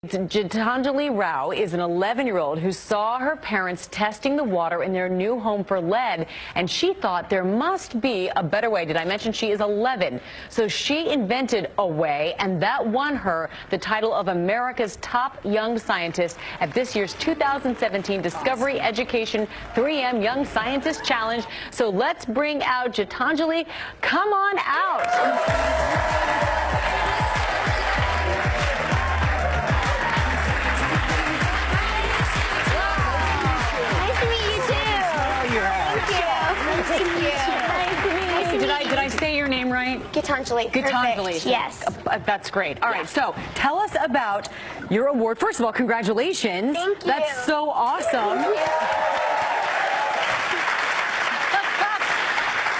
Gitanjali Rao is an 11-year-old who saw her parents testing the water in their new home for lead, and she thought there must be a better way. Did I mention she is 11? So she invented a way, and that won her the title of America's Top Young Scientist at this year's 2017 Discovery Education 3M Young Scientist Challenge. So let's bring out Gitanjali. Come on out. Did I say your name right? Gitanjali. Gitanjali. Yes. That's great. All right, so tell us about your award. First of all, congratulations. Thank you. That's so awesome.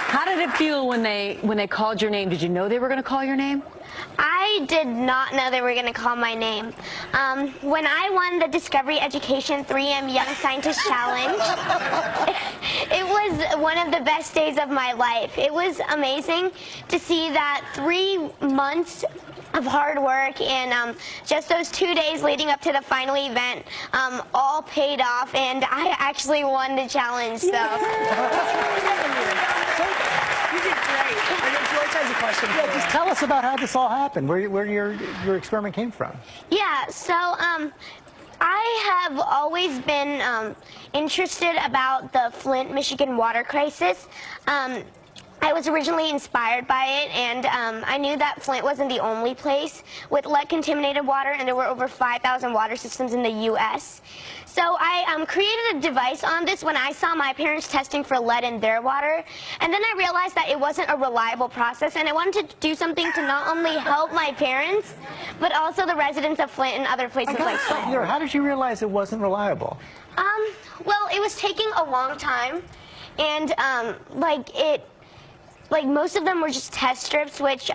How did it feel when they called your name? Did you know they were going to call your name? I did not know they were going to call my name. When I won the Discovery Education 3M Young Scientist Challenge, it was one of the best days of my life. It was amazing to see that 3 months of hard work and just those 2 days leading up to the final event all paid off, and I actually won the challenge. So. You did great. George has a question. Yeah, just tell us about how this all happened, where your experiment came from. Yeah, so I have always been interested about the Flint, Michigan water crisis. I was originally inspired by it, and I knew that Flint wasn't the only place with lead-contaminated water, and there were over 5,000 water systems in the U.S. So I created a device on this when I saw my parents testing for lead in their water, and then I realized that it wasn't a reliable process, and I wanted to do something to not only help my parents, but also the residents of Flint and other places like Flint. How did you realize it wasn't reliable? Well, it was taking a long time, and like most of them were just test strips, which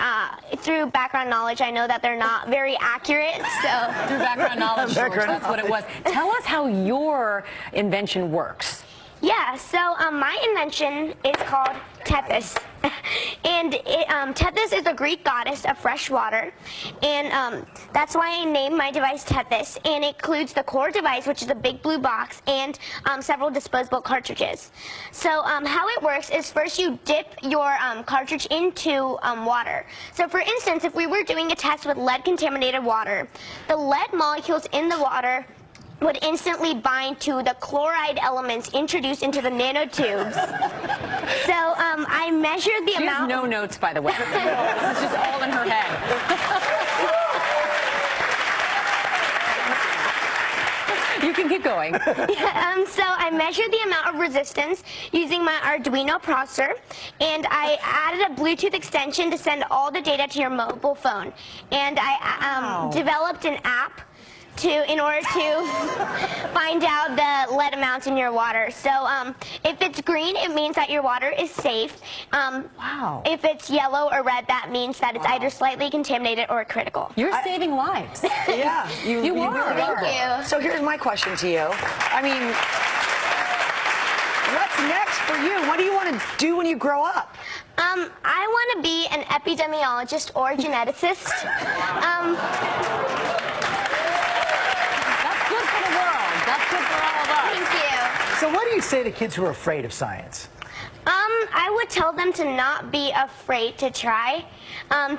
through background knowledge, I know that they're not very accurate. So through background knowledge, that's what it was. Tell us how your invention works. Yeah, so my invention is called Tethys. And Tethys is a Greek goddess of fresh water, and that's why I named my device Tethys, and it includes the core device, which is a big blue box, and several disposable cartridges. So how it works is first you dip your cartridge into water. So for instance, if we were doing a test with lead-contaminated water, the lead molecules in the water would instantly bind to the chloride elements introduced into the nanotubes. So I measured the amount. She has no notes, by the way. This is just all in her head. You can keep going. Yeah, so I measured the amount of resistance using my Arduino processor, and I added a Bluetooth extension to send all the data to your mobile phone. And I developed an app in order to find out the lead amounts in your water. So if it's green, it means that your water is safe. If it's yellow or red, that means that it's either slightly contaminated or critical. You're saving lives. Yeah, you are. Thank you. So here's my question to you. I mean, what's next for you? What do you want to do when you grow up? I want to be an epidemiologist or a geneticist. So what do you say to kids who are afraid of science? I would tell them to not be afraid to try.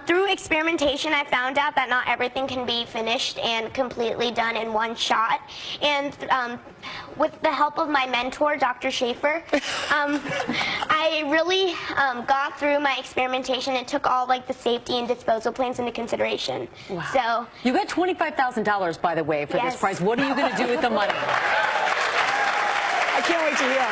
Through experimentation, I found out that not everything can be finished and completely done in one shot. And with the help of my mentor, Dr. Schaefer, I really got through my experimentation and took all the safety and disposal plans into consideration. Wow. So you got $25,000, by the way, for this prize. What are you going to do with the money? I can't wait to hear.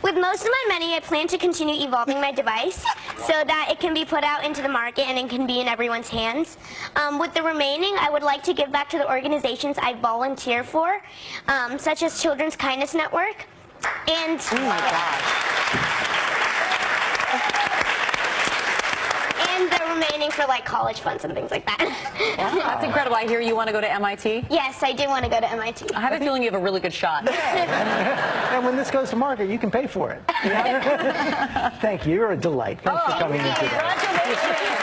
With most of my money, I plan to continue evolving my device so that it can be put out into the market and it can be in everyone's hands. With the remaining, I would like to give back to the organizations I volunteer for, such as Children's Kindness Network. And oh my gosh. And the remaining for college funds and things like that. Wow, that's incredible. I hear you want to go to MIT? Yes, I do want to go to MIT. I have a feeling you have a really good shot. And when this goes to market, you can pay for it. Thank you. You're a delight. Thanks for coming in today. Congratulations.